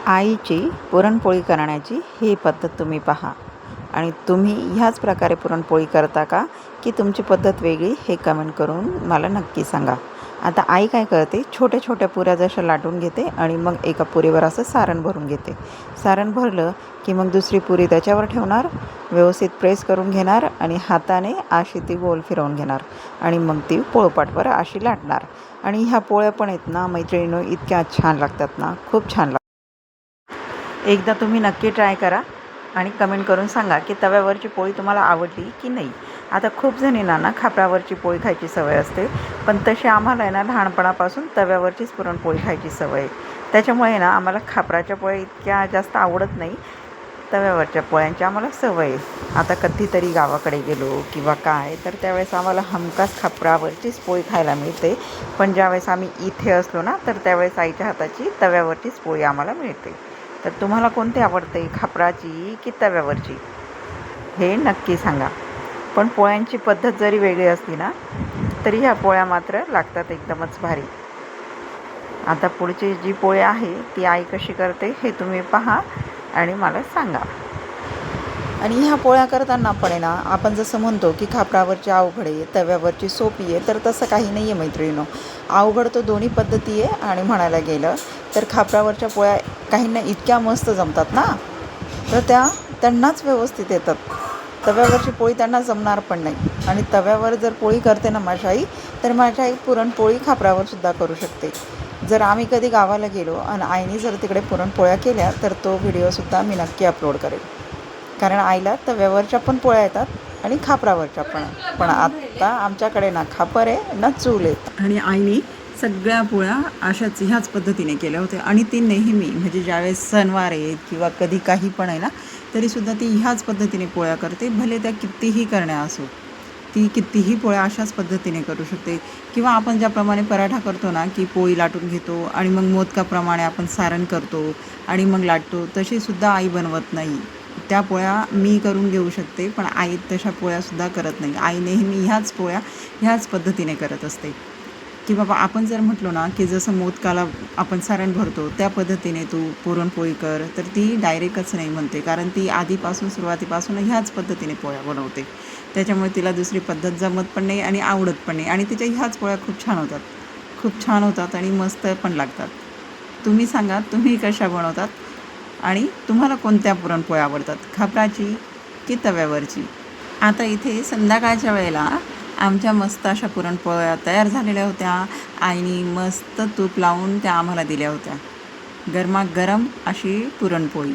आईची पुरणपोळी करण्याची ही पद्धत तुम्ही पहा आणि तुम्ही ह्याच प्रकारे पुरणपोळी करता का की तुमची पद्धत वेगळी हे कमेंट करून मला नक्की सांगा. आता आई काय करते, छोट्या छोट्या पुऱ्या जशा लाटून घेते आणि मग एका पुरीवर असं सारण भरून घेते. सारण भरलं की मग दुसरी पुरी त्याच्यावर ठेवणार, व्यवस्थित प्रेस करून घेणार आणि हाताने अशी ती गोल फिरवून घेणार आणि मग ती पोळपाटवर अशी लाटणार. आणि ह्या पोळ्या पण आहेत ना मैत्रिणींनो, इतक्या छान लागतात ना, खूप छान लागतात. एकदा तुम्ही नक्की ट्राय करा आणि कमेंट करून सांगा की तव्यावरची पोळी तुम्हाला आवडली की नाही. आता खूप जणींना ना खापरावरची पोळी खायची सवय असते, पण तशी आम्हाला आहे ना लहानपणापासून तव्यावरचीच पुरणपोळी खायची सवय आहे. त्याच्यामुळे ना आम्हाला खापराच्या पोळ्या इतक्या जास्त आवडत नाही, तव्यावरच्या पोळ्यांची आम्हाला सवय आहे. आता कधीतरी गावाकडे गेलो किंवा काय तर त्यावेळेस आम्हाला हमखास खापरावरचीच पोळी खायला मिळते, पण ज्यावेळेस आम्ही इथे असलो ना तर त्यावेळेस आईच्या हाताची तव्यावरचीच पोळी आम्हाला मिळते. तर तुम्हाला कोणती आवडते, खापराची की तव्यावरची, हे नक्की सांगा. पण पोळ्यांची पद्धत जरी वेगळी असली ना तरी ह्या पोळ्या मात्र लागतात एकदमच भारी. आता पुढची जी पोळी आहे ती आई कशी करते हे तुम्ही पहा आणि मला सांगा. आणि ह्या पोळ्या करताना पण आहे ना आपण जसं म्हणतो की खापरावरची अवघड आहे, तव्यावरची सोपी आहे, तर तसं काही नाही आहे मैत्रिणींनो. अवघड तो दोन्ही पद्धती आहे आणि म्हणायला गेलं तर खापरावरच्या पोळ्या काहींना इतक्या मस्त जमतात ना, तर त्यांनाच व्यवस्थित येतात. तव्यावरची पोळी त्यांना जमणार पण नाही. आणि तव्यावर जर पोळी करते ना माझी आई, तर माझी आई पुरणपोळी खापरावरसुद्धा करू शकते. जर आम्ही कधी गावाला गेलो आणि आईने जर तिकडे पुरणपोळ्या केल्या तर तो व्हिडिओसुद्धा मी नक्की अपलोड करेन. कारण आईला तव्यावरच्या पण पोळ्या येतात आणि खापरावरच्या पण. पण आत्ता आमच्याकडे ना खापर आहे ना चूल आहे. आणि आईने सगळ्या पोळ्या अशाच ह्याच पद्धतीने केल्या होत्या आणि ती नेहमी म्हणजे ज्यावेळेस सणवार आहेत किंवा कधी काही पण आहे ना तरीसुद्धा ती ह्याच पद्धतीने पोळ्या करते. भले त्या कितीही करण्या असो, ती कितीही पोळ्या अशाच पद्धतीने करू शकते. किंवा आपण ज्याप्रमाणे पराठा करतो ना की पोळी लाटून घेतो आणि मग मोदकाप्रमाणे आपण सारण करतो आणि मग लाटतो, तशीसुद्धा आई बनवत नाही. त्या पोळ्या मी करून घेऊ शकते, पण आई तशा पोळ्यासुद्धा करत नाही. आई नेहमी ह्याच पोळ्या ह्याच पद्धतीने करत असते. की बाबा आपण जर म्हटलो ना की जसं मोदकाला आपण सारण भरतो त्या पद्धतीने तू पुरणपोळी कर, तर ती डायरेक्टच नाही म्हणते, कारण ती आधीपासून सुरुवातीपासून ह्याच पद्धतीने पोळ्या बनवते. त्याच्यामुळे तिला दुसरी पद्धत जमत पण नाही आणि आवडत पण नाही. आणि तिच्या ह्याच पोळ्या खूप छान होतात, खूप छान होतात आणि मस्त पण लागतात. तुम्ही सांगा, तुम्ही कशा बनवतात आणि तुम्हाला कोणत्या पुरणपोळ्या आवडतात, खापराची की तव्यावरची. आता इथे संध्याकाळच्या वेळेला आमच्या मस्त अशा पुरणपोळ्या तयार झालेल्या होत्या. आईने मस्त तूप लावून त्या आम्हाला दिल्या होत्या, गरमागरम अशी पुरणपोळी.